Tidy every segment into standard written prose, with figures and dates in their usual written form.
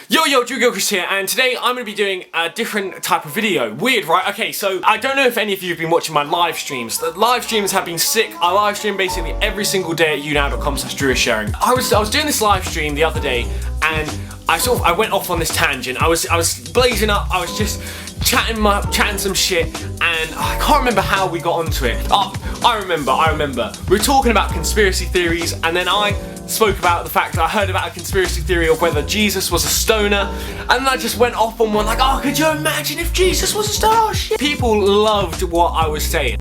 Yo, DrewIsSharing here, and today I'm going to be doing a different type of video. Weird, right? Okay, so I don't know if any of you have been watching my live streams. The live streams have been sick. I live stream basically every single day at younow.com/DrewIsSharing. I was doing this live stream the other day, and I went off on this tangent. I was blazing up. I was just chatting some shit, and I can't remember how we got onto it. Oh, I remember. We were talking about conspiracy theories, and then I spoke about the fact that I heard about a conspiracy theory of whether Jesus was a stoner, and then I just went off on one like, oh, could you imagine if Jesus was a stoner? Oh, shit. People loved what I was saying.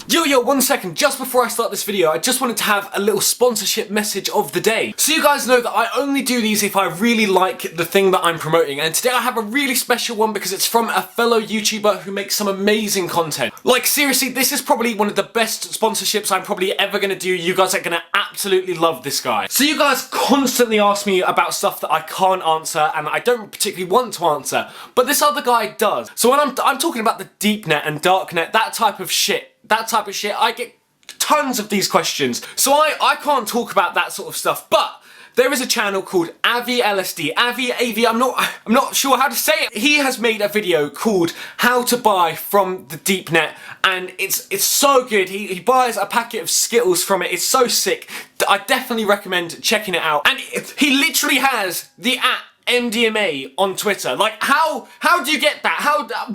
Yo, 1 second, just before I start this video, I just wanted to have a little sponsorship message of the day. So you guys know that I only do these if I really like the thing that I'm promoting, and today I have a really special one because it's from a fellow YouTuber who makes some amazing content. Like, seriously, this is probably one of the best sponsorships I'm probably ever gonna do. You guys are gonna absolutely love this guy. So you guys constantly ask me about stuff that I can't answer and I don't particularly want to answer, but this other guy does. So when I'm talking about the deep net and dark net, that type of shit, I get tons of these questions. So I can't talk about that sort of stuff, but there is a channel called AVILSD. I'm not sure how to say it. He has made a video called How to Buy from the Deep Net, and it's so good. He buys a packet of Skittles from it. It's so sick. I definitely recommend checking it out. And he literally has the @MDMA on Twitter. Like, how do you get that?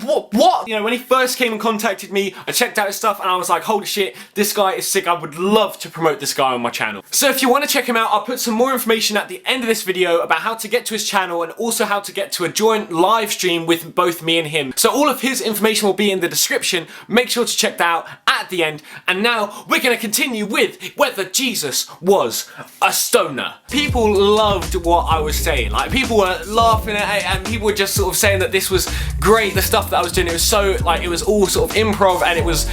What? You know, when he first came and contacted me, I checked out his stuff and I was like, holy shit, this guy is sick. I would love to promote this guy on my channel. So if you want to check him out, I'll put some more information at the end of this video about how to get to his channel and also how to get to a joint live stream with both me and him. So all of his information will be in the description. Make sure to check that out at the end. And now we're going to continue with whether Jesus was a stoner. People loved what I was saying. Like, people were laughing at it, and people were just sort of saying that this was great, the stuff that I was doing. It was so, like, it was all sort of improv, and it was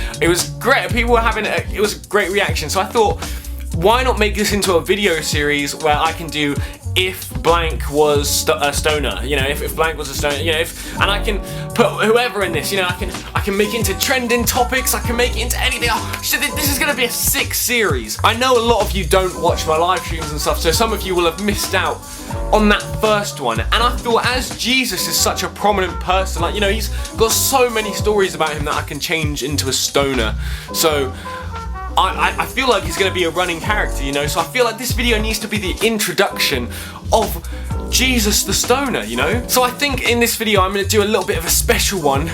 great. People were having it was a great reaction. So I thought, why not make this into a video series where I can do if blank was a stoner, you know, if blank was a stoner, you know, and I can put whoever in this, you know, I can make it into trending topics, I can make it into anything. Oh, shit, this is gonna be a sick series. I know a lot of you don't watch my live streams and stuff, so some of you will have missed out on that first one, and I thought, as Jesus is such a prominent person, like, you know, he's got so many stories about him that I can change into a stoner, so I feel like he's going to be a running character, you know, so I feel like this video needs to be the introduction of Jesus the Stoner, you know? So I think in this video I'm going to do a little bit of a special one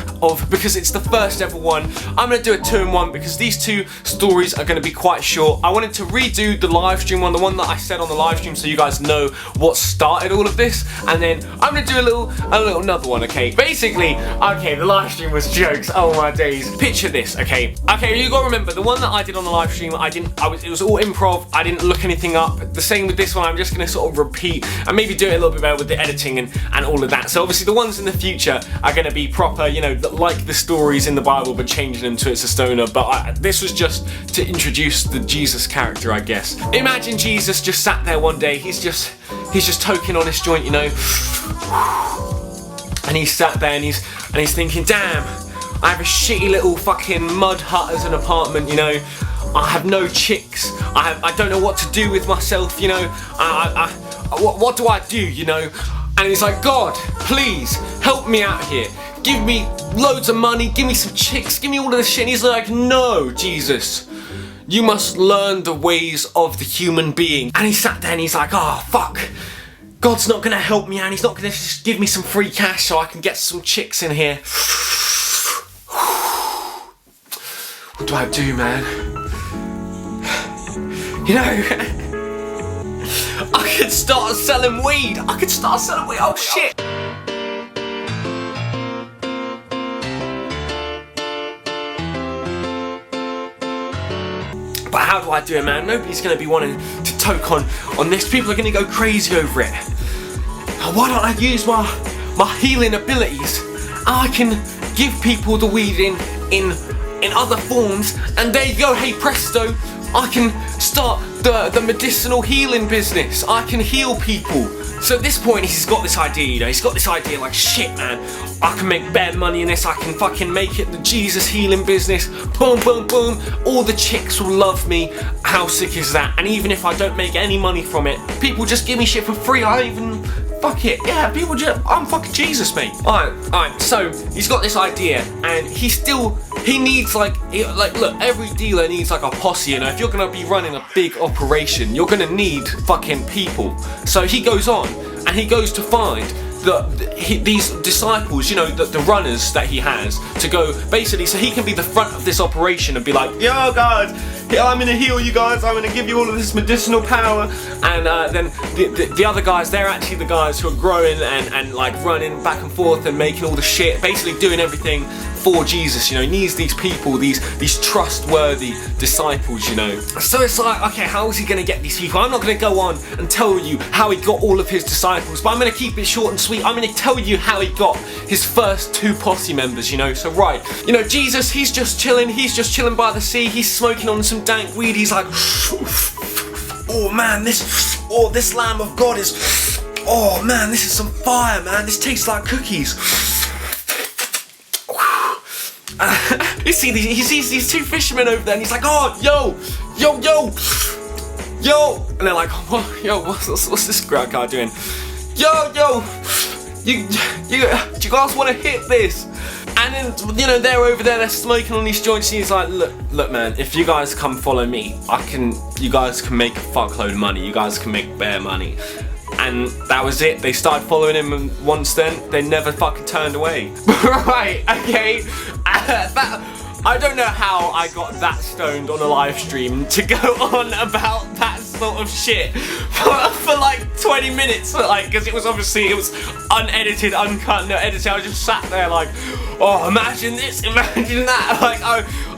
because it's the first ever one. I'm going to do a 2-in-1 because these two stories are going to be quite short. I wanted to redo the live stream one, the one that I said on the live stream, so you guys know what started all of this, and then I'm going to do a little another one, okay? Basically, okay, the live stream was jokes, oh my days. Picture this, okay? Okay, you got to remember, the one that I did on the live stream, it was all improv, I didn't look anything up. The same with this one, I'm just going to sort of repeat and maybe do it a little bit better with the editing and all of that. So obviously the ones in the future are going to be proper, you know, like the stories in the Bible, but changing them to it's a stoner. But this was just to introduce the Jesus character, I guess. Imagine Jesus just sat there one day, he's just toking on his joint, you know, and he sat there and he's thinking, damn, I have a shitty little fucking mud hut as an apartment, you know, I have no chicks, I don't know what to do with myself, you know, what do I do, you know? And he's like, God, please help me out here. Give me loads of money, give me some chicks, give me all of this shit. And he's like, no, Jesus, you must learn the ways of the human being. And he sat there and he's like, oh, fuck. God's not gonna help me, and he's not gonna just give me some free cash so I can get some chicks in here. What do I do, man? You know, I could start selling weed. Oh shit. But how do I do it, man? Nobody's gonna be wanting to toke on this. People are gonna go crazy over it. Why don't I use my healing abilities? I can give people the weed in other forms, and there you go. Hey presto, I can start the medicinal healing business. I can heal people. So at this point, he's got this idea, you know, he's got this idea like, shit, man, I can make bad money in this, I can fucking make it the Jesus healing business, boom, boom, boom, all the chicks will love me, how sick is that? And even if I don't make any money from it, people just give me shit for free, I even fuck it, yeah, people just, I'm fucking Jesus, mate. Alright, so he's got this idea, and he needs like, look, every dealer needs like a posse, you know. If you're gonna be running a big operation, you're gonna need fucking people. So he goes on, and he goes to find these disciples, you know, the runners that he has, to go basically so he can be the front of this operation and be like, yo guys, I'm gonna heal you guys, I'm gonna give you all of this medicinal power. And then the other guys, they're actually the guys who are growing and like running back and forth and making all the shit, basically doing everything for Jesus, you know. He needs these people, these trustworthy disciples, you know. So it's like, okay, how is he gonna get these people? I'm not gonna go on and tell you how he got all of his disciples, but I'm gonna keep it short and sweet. I'm gonna tell you how he got his first 2 posse members, you know. So right, you know, Jesus, he's just chilling by the sea, he's smoking on some dank weed, he's like, oh man, this Lamb of God is, oh man, this is some fire, man, this tastes like cookies. He sees these 2 fishermen over there, and he's like, oh, yo, and they're like, what, yo, what's this guy doing? Yo, you guys want to hit this? And then, you know, they're over there, they're smoking on these joints, and he's like, look man, if you guys come follow me, you guys can make a fuckload of money, you guys can make bare money. And that was it. They started following him, and once then, they never fucking turned away. Right, okay. I don't know how I got that stoned on a live stream to go on about that sort of shit for like 20 minutes, because it was unedited, uncut, no editing. I just sat there like, oh, imagine this, imagine that. Like,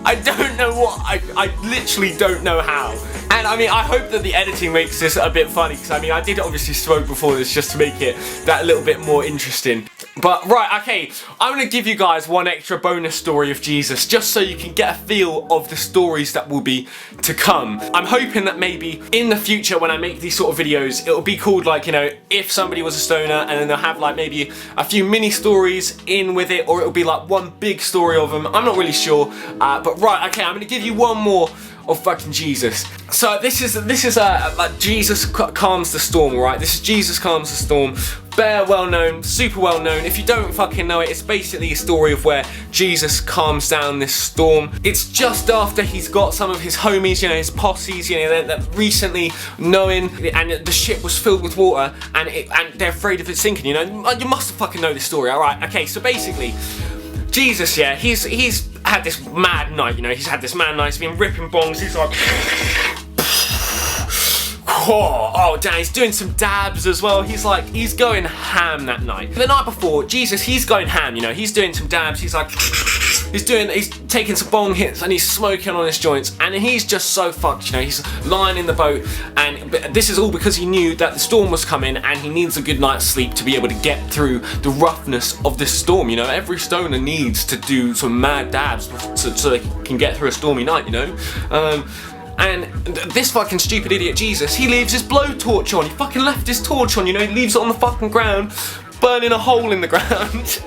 I don't know what, I literally don't know how. And I mean, I hope that the editing makes this a bit funny, because I mean, I did obviously smoke before this just to make it that little bit more interesting. But right, okay, I'm gonna give you guys one extra bonus story of Jesus, just so you can get a feel of the stories that will be to come. I'm hoping that maybe in the future, when I make these sort of videos, it'll be called like, you know, if somebody was a stoner, and then they'll have like maybe a few mini stories in with it, or it'll be like one big story of them. I'm not really sure, but right, okay, I'm gonna give you one more of fucking Jesus. So this is like Jesus calms the storm, right? This is Jesus calms the storm. Bare well known, super well known. If you don't fucking know it, it's basically a story of where Jesus calms down this storm. It's just after he's got some of his homies, you know, his posses, you know, that recently knowing, and the ship was filled with water, and they're afraid of it sinking. You know, you must fucking know this story, all right? Okay, so basically, Jesus, yeah, he's had this mad night, you know, he's been ripping bongs, he's like, oh damn, he's doing some dabs as well, he's going ham that night. The night before, Jesus, he's going ham, you know, he's doing some dabs, he's like, he's taking some bong hits, and he's smoking on his joints, and he's just so fucked, you know, he's lying in the boat, and this is all because he knew that the storm was coming, and he needs a good night's sleep to be able to get through the roughness of this storm, you know. Every stoner needs to do some mad dabs so they can get through a stormy night, you know. And this fucking stupid idiot Jesus, he leaves his blowtorch on. He fucking left his torch on, you know, he leaves it on the fucking ground, burning a hole in the ground.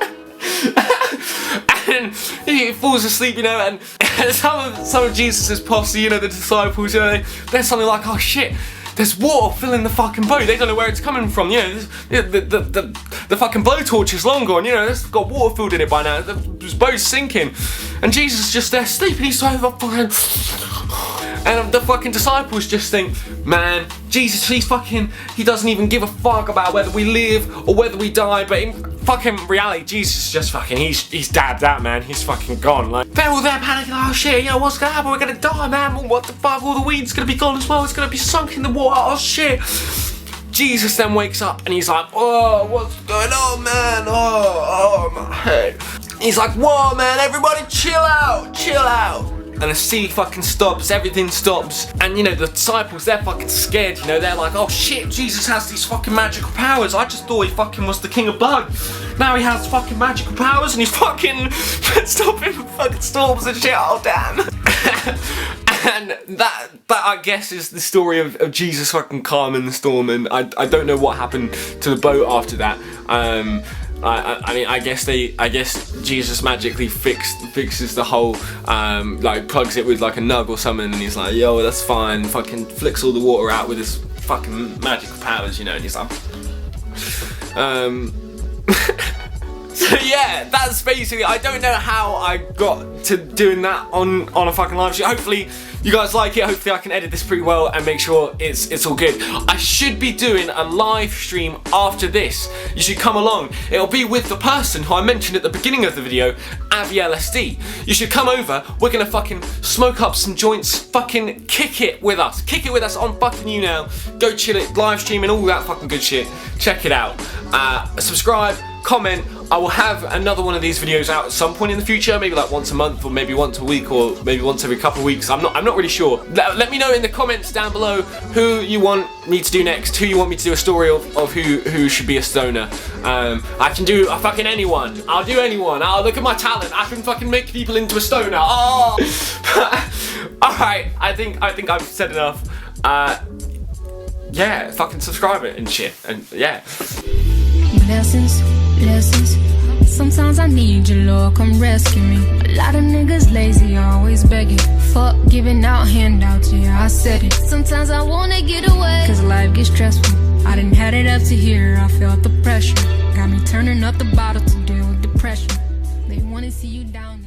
And he falls asleep, you know, and some of Jesus' posse, you know, the disciples, you know, they're suddenly like, oh shit, there's water filling the fucking boat. They don't know where it's coming from, you know. The fucking blowtorch is long gone, you know. It's got water filled in it by now. The boat's sinking, and Jesus is just there sleeping. He's so fucking. And the fucking disciples just think, man, Jesus, he doesn't even give a fuck about whether we live or whether we die. But in fucking reality, Jesus is just fucking, he's dabbed out, man. He's fucking gone. Like, they're all there panicking, oh shit, you know, what's gonna happen? We're gonna die, man. What the fuck? All the weed's gonna be gone as well. It's gonna be sunk in the water. Oh shit. Jesus then wakes up and he's like, oh, what's going on, man? Oh, my head. He's like, whoa, man, everybody chill out. And the sea fucking stops, everything stops, and you know, the disciples, they're fucking scared, you know, they're like, oh shit, Jesus has these fucking magical powers, I just thought he fucking was the king of blood, now he has fucking magical powers and he's fucking stopping fucking storms and shit, oh damn. And that I guess is the story of Jesus fucking calming the storm, and I don't know what happened to the boat after that. I mean, I guess Jesus magically fixes the whole, like plugs it with like a nug or something, and he's like, yo, that's fine, fucking flicks all the water out with his fucking magical powers, you know, and he's like, So yeah, that's basically, I don't know how I got to doing that on a fucking live stream. Hopefully you guys like it, hopefully I can edit this pretty well and make sure it's all good. I should be doing a live stream after this. You should come along. It'll be with the person who I mentioned at the beginning of the video, AVILSD. You should come over, we're gonna fucking smoke up some joints, fucking kick it with us. Kick it with us on fucking You Now. Go chill it, live stream and all that fucking good shit. Check it out. Subscribe, comment. I will have another one of these videos out at some point in the future, maybe like once a month or maybe once a week or maybe once every couple of weeks. I'm not really sure. Let me know in the comments down below who you want me to do next, who you want me to do a story of who should be a stoner. I can do a fucking anyone. I'll do anyone. Oh, look at my talent. I can fucking make people into a stoner. Oh. Alright, I think I've said enough. Yeah, fucking subscribe it and shit. And yeah. Blessings, blessings. Sometimes I need you, Lord, come rescue me. A lot of niggas lazy, always begging. Fuck giving out handouts, yeah, I said it. Sometimes I wanna get away, cause life gets stressful. I done had it up to here, I felt the pressure. Got me turning up the bottle to deal with depression. They wanna see you down.